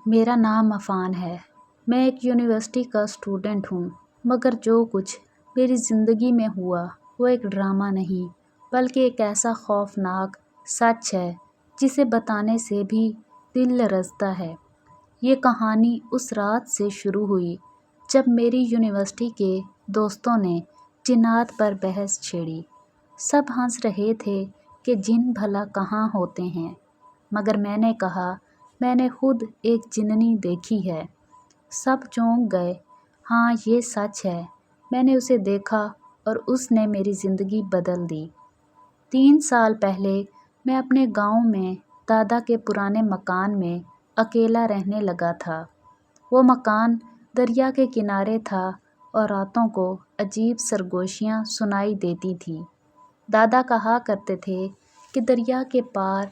میرا نام عفان ہے۔ میں ایک یونیورسٹی کا اسٹوڈنٹ ہوں، مگر جو کچھ میری زندگی میں ہوا وہ ایک ڈرامہ نہیں بلکہ ایک ایسا خوفناک سچ ہے جسے بتانے سے بھی دل لرزتا ہے۔ یہ کہانی اس رات سے شروع ہوئی جب میری یونیورسٹی کے دوستوں نے جنات پر بحث چھیڑی۔ سب ہنس رہے تھے کہ جن بھلا کہاں ہوتے ہیں، مگر میں نے کہا میں نے خود ایک جننی دیکھی ہے۔ سب چونک گئے۔ ہاں، یہ سچ ہے، میں نے اسے دیکھا اور اس نے میری زندگی بدل دی۔ 3 سال پہلے میں اپنے گاؤں میں دادا کے پرانے مکان میں اکیلا رہنے لگا تھا۔ وہ مکان دریا کے کنارے تھا اور راتوں کو عجیب سرگوشیاں سنائی دیتی تھیں۔ دادا کہا کرتے تھے کہ دریا کے پار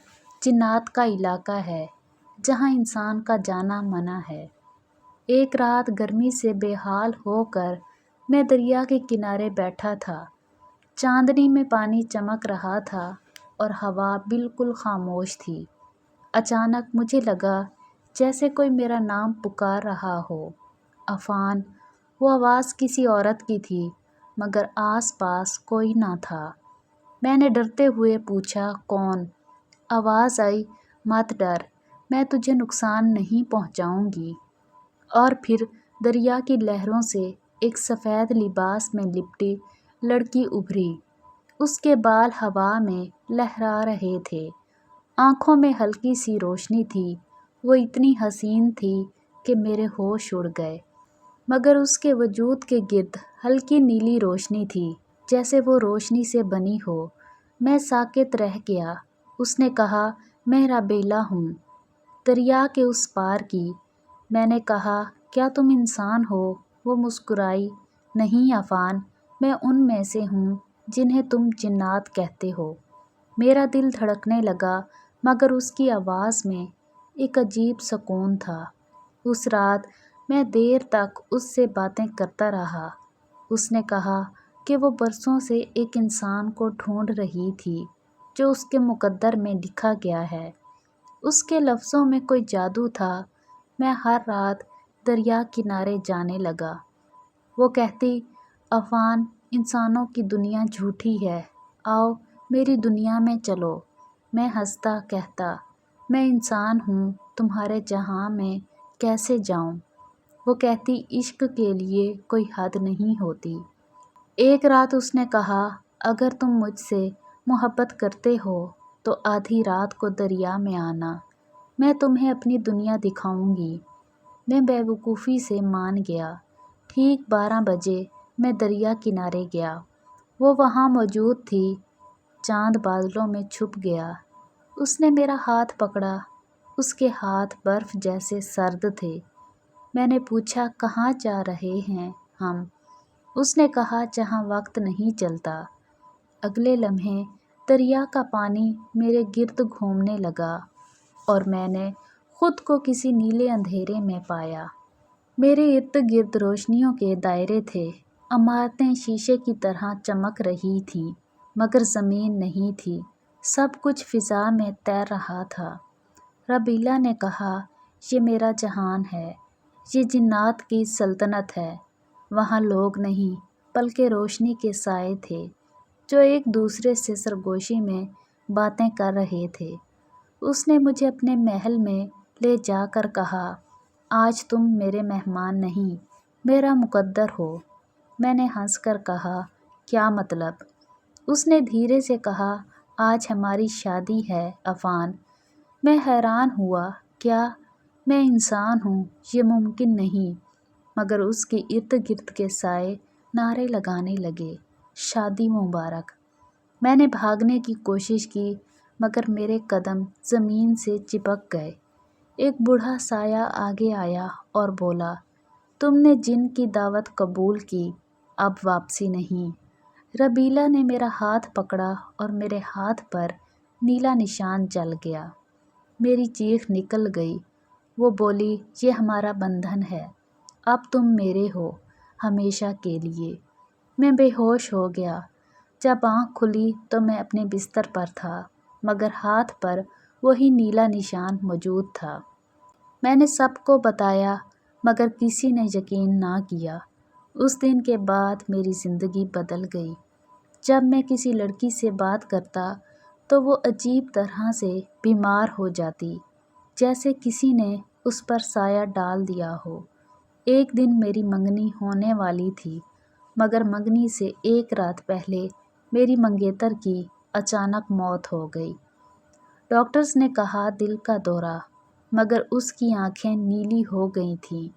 جنات کا علاقہ ہے جہاں انسان کا جانا منع ہے۔ ایک رات گرمی سے بے حال ہو کر میں دریا کے کنارے بیٹھا تھا۔ چاندنی میں پانی چمک رہا تھا اور ہوا بالکل خاموش تھی۔ اچانک مجھے لگا جیسے کوئی میرا نام پکار رہا ہو، عفان۔ وہ آواز کسی عورت کی تھی، مگر آس پاس کوئی نہ تھا۔ میں نے ڈرتے ہوئے پوچھا، کون؟ آواز آئی، مت ڈر، میں تجھے نقصان نہیں پہنچاؤں گی۔ اور پھر دریا کی لہروں سے ایک سفید لباس میں لپٹی لڑکی ابھری۔ اس کے بال ہوا میں لہرا رہے تھے، آنکھوں میں ہلکی سی روشنی تھی۔ وہ اتنی حسین تھی کہ میرے ہوش اڑ گئے، مگر اس کے وجود کے گرد ہلکی نیلی روشنی تھی، جیسے وہ روشنی سے بنی ہو۔ میں ساکت رہ گیا۔ اس نے کہا، میں رابیلا ہوں، دریا کے اس پار کی۔ میں نے کہا، کیا تم انسان ہو؟ وہ مسکرائی، نہیں عفان، میں ان میں سے ہوں جنہیں تم جنات کہتے ہو۔ میرا دل دھڑکنے لگا، مگر اس کی آواز میں ایک عجیب سکون تھا۔ اس رات میں دیر تک اس سے باتیں کرتا رہا۔ اس نے کہا کہ وہ برسوں سے ایک انسان کو ڈھونڈ رہی تھی جو اس کے مقدر میں لکھا گیا ہے۔ اس کے لفظوں میں کوئی جادو تھا۔ میں ہر رات دریا کنارے جانے لگا۔ وہ کہتی، عفان، انسانوں کی دنیا جھوٹی ہے، آؤ میری دنیا میں چلو۔ میں ہنستا، کہتا، میں انسان ہوں، تمہارے جہاں میں کیسے جاؤں؟ وہ کہتی، عشق کے لیے کوئی حد نہیں ہوتی۔ ایک رات اس نے کہا، اگر تم مجھ سے محبت کرتے ہو تو آدھی رات کو دریا میں آنا، میں تمہیں اپنی دنیا دکھاؤں گی۔ میں بے وقوفی سے مان گیا۔ ٹھیک 12 بجے میں دریا کنارے گیا۔ وہ وہاں موجود تھی، چاند بادلوں میں چھپ گیا۔ اس نے میرا ہاتھ پکڑا، اس کے ہاتھ برف جیسے سرد تھے۔ میں نے پوچھا، کہاں جا رہے ہیں ہم؟ اس نے کہا، جہاں وقت نہیں چلتا۔ اگلے لمحے دریا کا پانی میرے گرد گھومنے لگا اور میں نے خود کو کسی نیلے اندھیرے میں پایا۔ میرے ارد گرد روشنیوں کے دائرے تھے، عمارتیں شیشے کی طرح چمک رہی تھیں، مگر زمین نہیں تھی، سب کچھ فضا میں تیر رہا تھا۔ رابیلا نے کہا، یہ میرا جہان ہے، یہ جنات کی سلطنت ہے۔ وہاں لوگ نہیں بلکہ روشنی کے سائے تھے جو ایک دوسرے سے سرگوشی میں باتیں کر رہے تھے۔ اس نے مجھے اپنے محل میں لے جا کر کہا، آج تم میرے مہمان نہیں، میرا مقدر ہو۔ میں نے ہنس کر کہا، کیا مطلب؟ اس نے دھیرے سے کہا، آج ہماری شادی ہے عفان۔ میں حیران ہوا، کیا میں انسان ہوں؟ یہ ممکن نہیں۔ مگر اس کے ارد گرد کے سائے نعرے لگانے لگے، شادی مبارک۔ میں نے بھاگنے کی کوشش کی، مگر میرے قدم زمین سے چپک گئے۔ ایک بوڑھا سایہ آگے آیا اور بولا، تم نے جن کی دعوت قبول کی، اب واپسی نہیں۔ رابیلا نے میرا ہاتھ پکڑا اور میرے ہاتھ پر نیلا نشان جل گیا۔ میری چیخ نکل گئی۔ وہ بولی، یہ ہمارا بندھن ہے، اب تم میرے ہو، ہمیشہ کے لیے۔ میں بے ہوش ہو گیا۔ جب آنکھ کھلی تو میں اپنے بستر پر تھا، مگر ہاتھ پر وہی نیلا نشان موجود تھا۔ میں نے سب کو بتایا مگر کسی نے یقین نہ کیا۔ اس دن کے بعد میری زندگی بدل گئی۔ جب میں کسی لڑکی سے بات کرتا تو وہ عجیب طرح سے بیمار ہو جاتی، جیسے کسی نے اس پر سایہ ڈال دیا ہو۔ ایک دن میری منگنی ہونے والی تھی، مگر منگنی سے ایک رات پہلے میری منگیتر کی اچانک موت ہو گئی۔ ڈاکٹرز نے کہا دل کا دورہ، مگر اس کی آنکھیں نیلی ہو گئی تھیں۔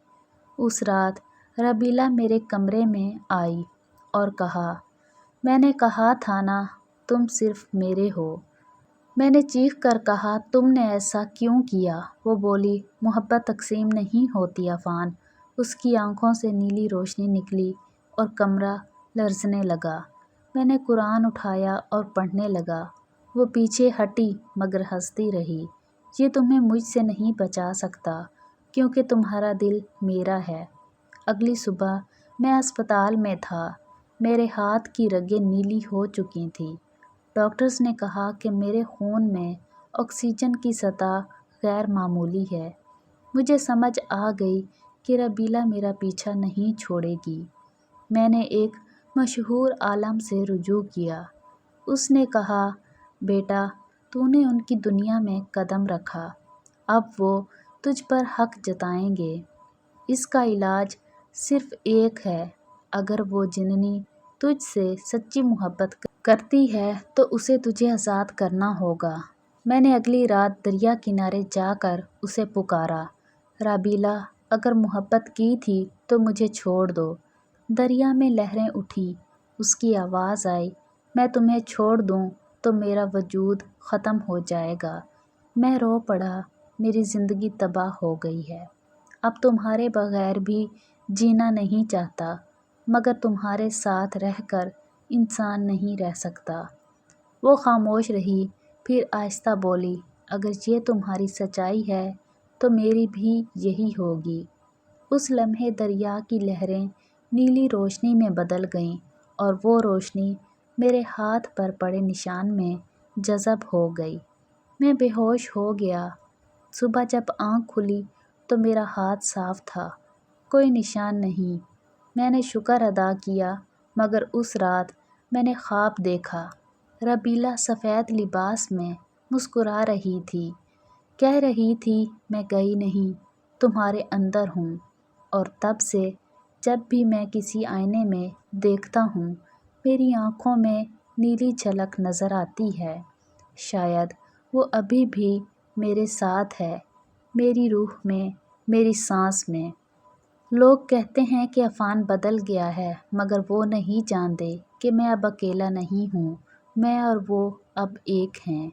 اس رات ربیلا میرے کمرے میں آئی اور کہا، میں نے کہا تھا نا تم صرف میرے ہو۔ میں نے چیخ کر کہا، تم نے ایسا کیوں کیا؟ وہ بولی، محبت تقسیم نہیں ہوتی عفان۔ اس کی آنکھوں سے نیلی روشنی نکلی اور کمرہ لرزنے لگا۔ میں نے قرآن اٹھایا اور پڑھنے لگا۔ وہ پیچھے ہٹی مگر ہنستی رہی۔ یہ تمہیں مجھ سے نہیں بچا سکتا کیونکہ تمہارا دل میرا ہے۔ اگلی صبح میں اسپتال میں تھا۔ میرے ہاتھ کی رگیں نیلی ہو چکی تھیں۔ ڈاکٹرز نے کہا کہ میرے خون میں آکسیجن کی سطح غیر معمولی ہے۔ مجھے سمجھ آ گئی کہ ربیلا میرا پیچھا نہیں چھوڑے گی۔ میں نے ایک مشہور عالم سے رجوع کیا۔ اس نے کہا، بیٹا تو نے ان کی دنیا میں قدم رکھا، اب وہ تجھ پر حق جتائیں گے۔ اس کا علاج صرف ایک ہے، اگر وہ جننی تجھ سے سچی محبت کرتی ہے تو اسے تجھے آزاد کرنا ہوگا۔ میں نے اگلی رات دریا کنارے جا کر اسے پکارا، ربیلا اگر محبت کی تھی تو مجھے چھوڑ دو۔ دریا میں لہریں اٹھیں، اس کی آواز آئی، میں تمہیں چھوڑ دوں تو میرا وجود ختم ہو جائے گا۔ میں رو پڑا، میری زندگی تباہ ہو گئی ہے۔ اب تمہارے بغیر بھی جینا نہیں چاہتا، مگر تمہارے ساتھ رہ کر انسان نہیں رہ سکتا۔ وہ خاموش رہی، پھر آہستہ بولی، اگر یہ تمہاری سچائی ہے تو میری بھی یہی ہوگی۔ اس لمحے دریا کی لہریں نیلی روشنی میں بدل گئیں اور وہ روشنی میرے ہاتھ پر پڑے نشان میں جذب ہو گئی۔ میں بے ہوش ہو گیا۔ صبح جب آنکھ کھلی تو میرا ہاتھ صاف تھا، کوئی نشان نہیں۔ میں نے شکر ادا کیا، مگر اس رات میں نے خواب دیکھا۔ ربیلا سفید لباس میں مسکرا رہی تھی، کہہ رہی تھی، میں گئی نہیں، تمہارے اندر ہوں۔ اور تب سے جب بھی میں کسی آئینے میں دیکھتا ہوں، میری آنکھوں میں نیلی جھلک نظر آتی ہے۔ شاید وہ ابھی بھی میرے ساتھ ہے، میری روح میں، میری سانس میں۔ لوگ کہتے ہیں کہ عفان بدل گیا ہے، مگر وہ نہیں جانتے کہ میں اب اکیلا نہیں ہوں، میں اور وہ اب ایک ہیں۔